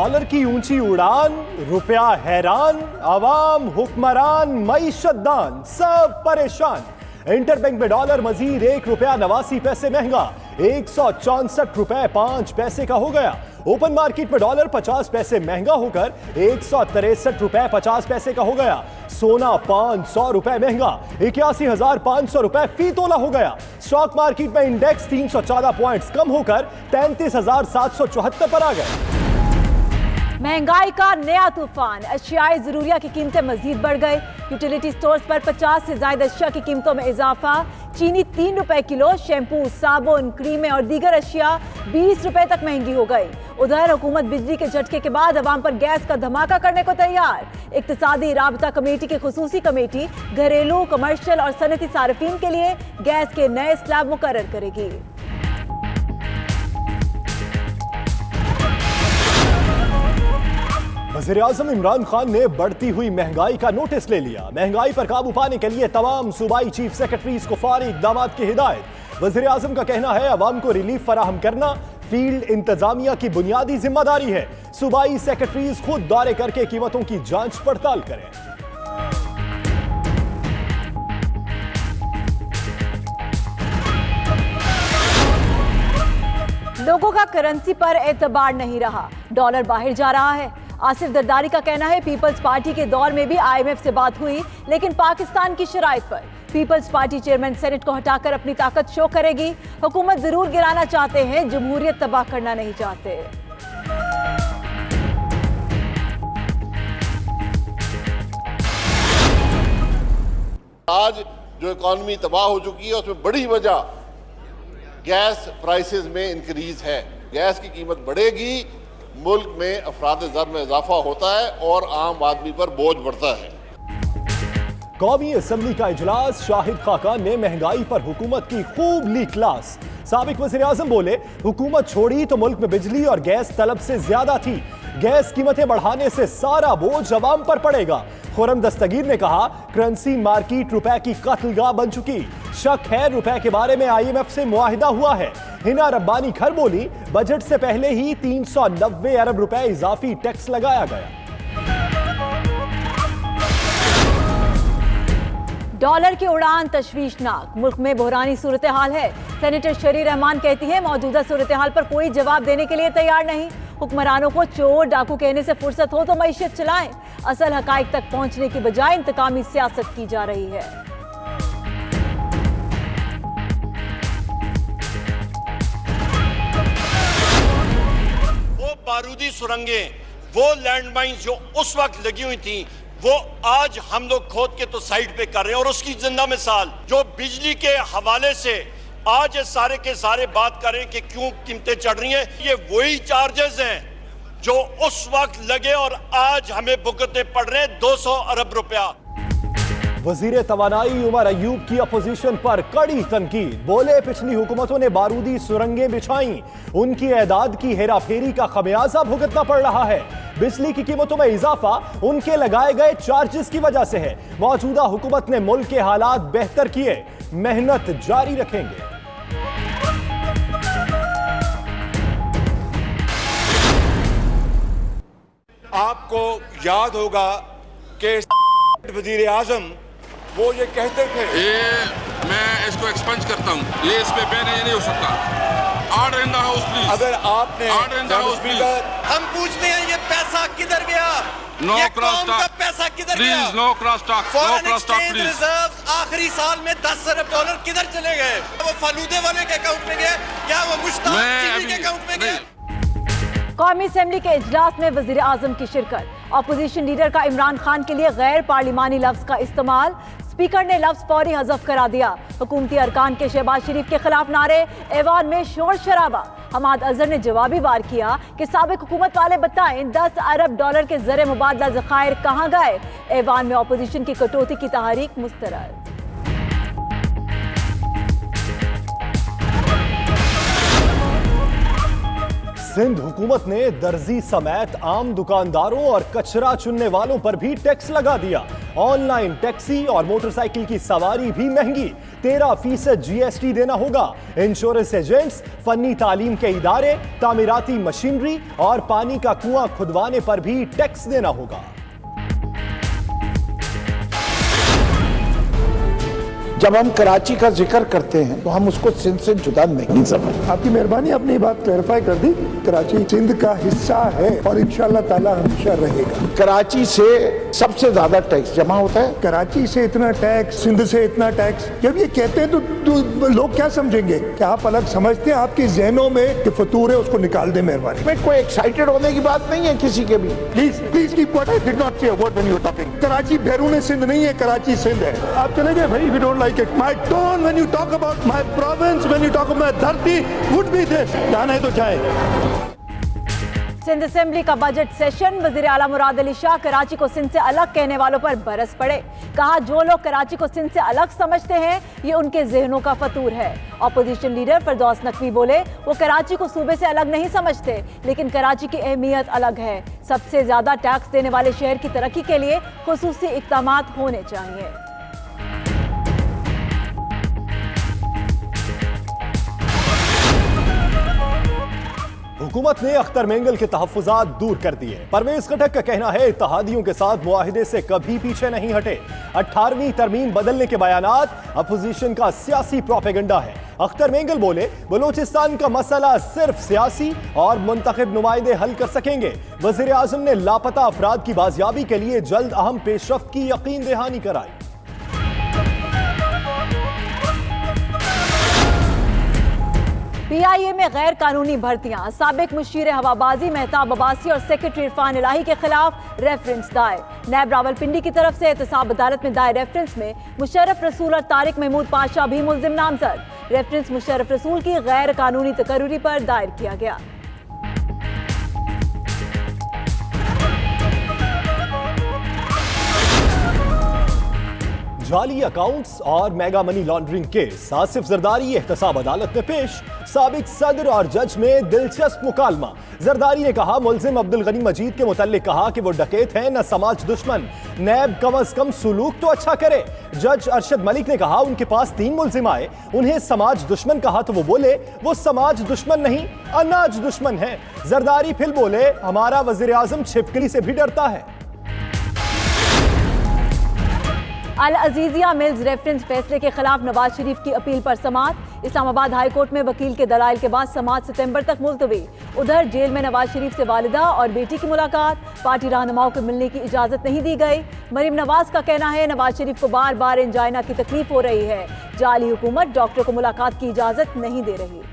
Dollar की ऊंची उड़ान, रुपया हैरान, आवाम हुक्मरान, मईशत दान, सब परेशान। इंटरबैंक में डॉलर मजीद ₹1.89 महंगा, 164 रुपए 5 पैसे का हो गया। ओपन मार्केट में डॉलर 50 पैसे महंगा होकर 163 रुपए 50 पैसे का हो गया। सोना 500 रुपए महंगा, 81,500 रुपए फी तोला हो गया। स्टॉक मार्केट में इंडेक्स 314 पॉइंट्स कम होकर 33,774 पर आ गए। महंगाई का नया तूफान, अशियाए जरूरिया की कीमतें मजीद बढ़ गई। यूटिलिटी स्टोर्स पर 50 से ज्यादा अशिया की कीमतों में इजाफा। चीनी 3 रुपए किलो, शैम्पू, साबुन, क्रीमें और दीगर अशिया 20 रुपए तक महंगी हो गई। उधर हुकूमत बिजली के झटके के बाद अवाम पर गैस का धमाका करने को तैयार। इक्तिसादी राबता कमेटी की खुसूसी कमेटी घरेलू, कमर्शियल और सनती सार्फिन के लिए गैस के नए स्लैब मुकर्रर करेगी। वज़ीर-ए-आज़म इमरान खान ने बढ़ती हुई महंगाई का नोटिस ले लिया। महंगाई पर काबू पाने के लिए तमाम सूबाई चीफ सेक्रेटरीज को फौरी इक़दाम की हिदायत। वज़ीर-ए-आज़म का कहना है अवाम को रिलीफ फराहम करना फील्ड इंतजामिया की बुनियादी जिम्मेदारी है। सूबाई सेक्रेटरीज खुद दौरे करके कीमतों की जांच पड़ताल करें। लोगों का करेंसी पर एतबार नहीं रहा, डॉलर बाहर जा रहा है। आसिफ दरदारी का कहना है पीपल्स पार्टी के दौर में भी IMF से बात हुई, लेकिन पाकिस्तान की शराइत पर। पीपल्स पार्टी चेयरमैन सेनेट को हटाकर अपनी ताकत शो करेगी। हुकूमत जरूर गिराना चाहते हैं, जमहूरियत तबाह करना नहीं चाहते। आज जो इकॉनमी तबाह हो चुकी है उसमें बड़ी वजह गैस प्राइसेस में इंक्रीज है। गैस की कीमत बढ़ेगी, मुल्क में अफराद-ए-ज़र में इजाफा होता है और आम आदमी पर बोझ बढ़ता है। कौमी असम्बली का इजलास, शाहिद खाकान ने महंगाई पर हुकूमत की खूब ली क्लास। साबिक वज़ीर-ए-आज़म बोले हुकूमत छोड़ी तो मुल्क में बिजली और गैस तलब से ज्यादा थी। गैस कीमतें बढ़ाने से सारा बोझ अवाम पर पड़ेगा। खुर्रम दस्तगीर ने कहा करेंसी मार्केट रुपए की कत्लगाह बन चुकी। शक है रुपए के बारे में IMF से मुआहिदा हुआ है। हिना रब्बानी खर बोली बजट से पहले ही 390 अरब रुपए इजाफी टैक्स लगाया गया। डॉलर की उड़ान तशवीशनाक, मुल्क में बहरानी सूरत हाल है। सेनेटर शरी रहमान कहती है मौजूदा सूरत हाल पर कोई जवाब देने के लिए तैयार नहीं। हुक्मरानों को चोर डाकू कहने से फुर्सत हो तो मईशत चलाएं। असल हकाइक तक पहुंचने की बजाय इंतकामी सियासत की जा रही है। वो बारूदी सुरंगें, वो लैंडमाइंस जो उस वक्त लगी हुई थी, वो आज हम लोग खोद के तो साइड पे कर रहे हैं। और उसकी जिंदा मिसाल जो बिजली के हवाले से आज ये सारे के सारे बात कर रहे हैं कि क्यों कीमतें चढ़ रही हैं, ये वही चार्जेस हैं जो उस वक्त लगे और आज हमें भुगतने पड़ रहे हैं 200 अरब रुपया। वजीर तवानाई उमर अयूब की अपोजिशन पर कड़ी तनकीद। बोले पिछली हुकूमतों ने बारूदी सुरंगें बिछाई, उनकी एदाद की हेरा फेरी का खमियाजा भुगतना पड़ रहा है। बिजली की कीमतों में इजाफा उनके लगाए गए चार्जेस की वजह से है। मौजूदा हुकूमत ने मुल्क के हालात बेहतर किए, मेहनत जारी रखेंगे। आपको याद होगा कि वजीर आजम वो ये कहते थे, मैं इसको एक्सपंज करता हूँ, ये इस पे बैन नहीं हो सकता। Order in the house please. अगर आपने order in the house please. हम पूछते हैं ये पैसा किधर गया? नो ये क्रॉस कौम टॉक का पैसा किधर गया? Please, no cross talk, no foreign cross talk exchange please. Reserve आखिरी साल में 10 अरब डॉलर किधर चले गए? वो फलूदे वाले के अकाउंट में गए? क्या वो मुश्ताक चीनी के अकाउंट में गए? कौमी असेंबली के इजलास में वजीर आजम की शिरकत। अपोजिशन लीडर का इमरान खान के लिए गैर पार्लिमानी लफ्ज का इस्तेमाल। स्पीकर ने लफ्ज फौरी हज़फ करा दिया। हुकूमती अरकान के शहबाज शरीफ के खिलाफ नारे, ऐवान में शोर शराबा। हमाद अजहर ने जवाबी वार किया कि साबिक हुकूमत वाले बताएं 10 अरब डॉलर के ज़र मुबादला ज़खायर कहाँ गए। ऐवान में अपोजिशन की कटौती की तहरीक मुस्तरद। सिंध हुकूमत ने दर्जी समेत आम दुकानदारों और कचरा चुनने वालों पर भी टैक्स लगा दिया। ऑनलाइन टैक्सी और मोटरसाइकिल की सवारी भी महंगी, 13% GST देना होगा। इंश्योरेंस एजेंट्स, फन्नी तालीम के इदारे, तामीराती मशीनरी और पानी का कुआं खुदवाने पर भी टैक्स देना होगा। जब हम कराची का जिक्र करते हैं तो हम उसको सिंध से जुदा नहीं समझते। आपकी मेहरबानी, आपने ये बात क्लैरिफाई कर दी। कराची सिंध का हिस्सा है और इंशाअल्लाह ताला हमेशा रहेगा। कराची से सबसे ज्यादा टैक्स जमा होता है। कराची से इतना टैक्स, सिंध से इतना टैक्स, जब ये कहते हैं तो लोग क्या समझेंगे? क्या आप अलग समझते हैं? आपके जहनों में कि फतूर है, उसको निकाल दे मेहरबानी। में कोई एक्साइटेड होने की बात नहीं है किसी के भी। Please keep what I did not say a word when you were talking. Karachi बैरून सिंध नहीं है, कराची सिंध है। आप चले गए भाई, we don't like it. My tone when you talk about my province, when you talk about धरती वुड बी दिस। जाना है तो जाए। सिंध असेंबली का बजट सेशन, वजीर आला मुराद अली शाह कराची को सिंध से अलग कहने वालों पर बरस पड़े। कहा, जो लोग कराची को सिंध से अलग समझते हैं ये उनके जहनों का फतूर है। ऑपोजिशन लीडर फरदौस नकवी बोले, वो कराची को सूबे से अलग नहीं समझते, लेकिन कराची की अहमियत अलग है। सबसे ज्यादा टैक्स देने वाले शहर की तरक्की के लिए खुसूसी इक़दामात होने चाहिए। हुकूमत ने अख्तर मेंगल के तहफ्फुज़ात दूर कर दिए। परवेज खटक का कहना है, इत्तहादियों के साथ मुआहिदे से कभी पीछे नहीं हटे। 18वीं तरमीम बदलने के बयानात अपोजिशन का सियासी प्रोपेगेंडा है। अख्तर मेंगल बोले, बलूचिस्तान का मसला सिर्फ सियासी और मुंतखब नुमाइंदे हल कर सकेंगे। वज़ीर आज़म ने लापता अफराद की बाजियाबी के लिए जल्द अहम पेशरफ्त की यकीन दहानी कराई। PIA में गैर कानूनी भर्तियां, साबिक मुशीर हवाबाजी मेहताब अब्बासी और सेक्रेटरी इरफान इलाही के खिलाफ रेफरेंस दायर। नैब रावलपिंडी की तरफ से एहतसाब अदालत में दायर रेफरेंस में मुशर्रफ रसूल और तारिक महमूद पाशा भी मुल्जिम नामजद। रेफरेंस मुशर्रफ रसूल की गैर कानूनी तकर्री पर दायर किया गया। जाली अकाउंट्स और mega money laundering case, Asif Zardari एहतसाब अदालत में पेश। साबिक सदर और जज में दिलचस्प मुकालमा। जरदारी ने कहा, मुल्जिम अब्दुल गनी मजीद के मुताल्लिक कहा कि वो डकैत हैं न समाज दुश्मन। नैब कम अज कम सुलूक तो अच्छा करे। जज अरशद मलिक ने कहा, उनके पास 3 मुल्जिम आए, उन्हें समाज दुश्मन कहा तो वो बोले वो समाज दुश्मन नहीं अनाज दुश्मन है। जरदारी फिर बोले, हमारा वजीर आजम छिपकली से भी डरता है। अल अजीजिया मिल्स रेफरेंस फैसले के खिलाफ नवाज शरीफ की अपील पर समाअत। इस्लामाबाद हाई कोर्ट में वकील के दलाइल के बाद समाअत सितंबर तक मुलतवी। उधर जेल में नवाज शरीफ से वालिदा और बेटी की मुलाकात, पार्टी रहनुमाओं को मिलने की इजाजत नहीं दी गई। मरीम नवाज का कहना है, नवाज शरीफ को बार बार एंजाइना की तकलीफ हो रही है। जाली हुकूमत डॉक्टर को मुलाकात की इजाजत नहीं दे रही।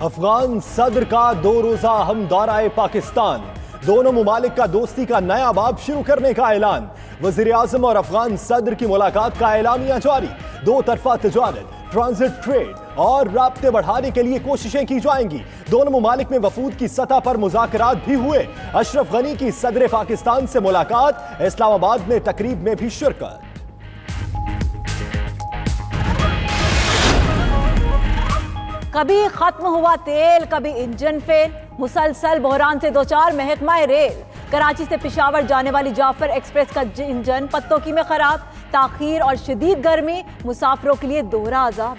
अफगान सदर का 2 रोजा अहम दौरा पाकिस्तान, दोनों मुमालिक का दोस्ती का नया बाब शुरू करने का ऐलान। वजीर आजम और अफगान सदर की मुलाकात का ऐलानिया जारी। 2 तरफा तिजारत, ट्रांजिट ट्रेड और राब्ते बढ़ाने के लिए कोशिशें की जाएंगी। दोनों मुमालिक में वफूद की सतह पर मुज़ाकरात भी हुए। अशरफ गनी की सदर पाकिस्तान से मुलाकात, इस्लामाबाद में तकरीब में भी शिरकत। कभी खत्म हुआ तेल, कभी इंजन फेल, मुसलसल बहरान से 2-4 महकमा रेल। कराची से पेशावर जाने वाली जाफर एक्सप्रेस का इंजन पत्तोकी में खराब, ताखीर और शदीद गर्मी मुसाफिरों के लिए दोहरा अजाब।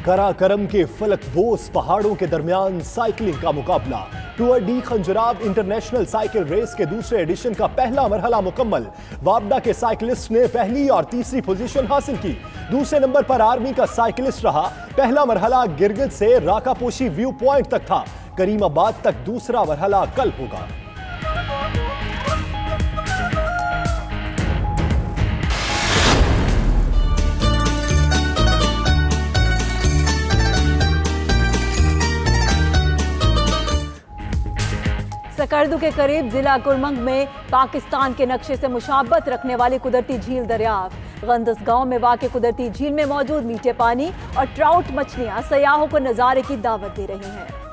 कराकरम के फलकबोस पहाड़ों के दरमियान साइकिलिंग का मुकाबला। Tour de Khunjerab international cycle race के दूसरे एडिशन का पहला मरहला मुकम्मल। वापडा के साइकिलिस्ट ने पहली और तीसरी पोजीशन हासिल की। दूसरे नंबर पर आर्मी का साइकिलिस्ट रहा। पहला मरहला गिरगित से राकापोशी व्यू पॉइंट तक था। करीमाबाद तक दूसरा मरहला कल होगा। करदू के करीब जिला कुरमंग में पाकिस्तान के नक्शे से मुशाबत रखने वाली कुदरती झील दरियाफ्त। गंदस गांव में वाक़ कुदरती झील में मौजूद मीठे पानी और ट्राउट मछलियां सयाहों को नज़ारे की दावत दे रही हैं।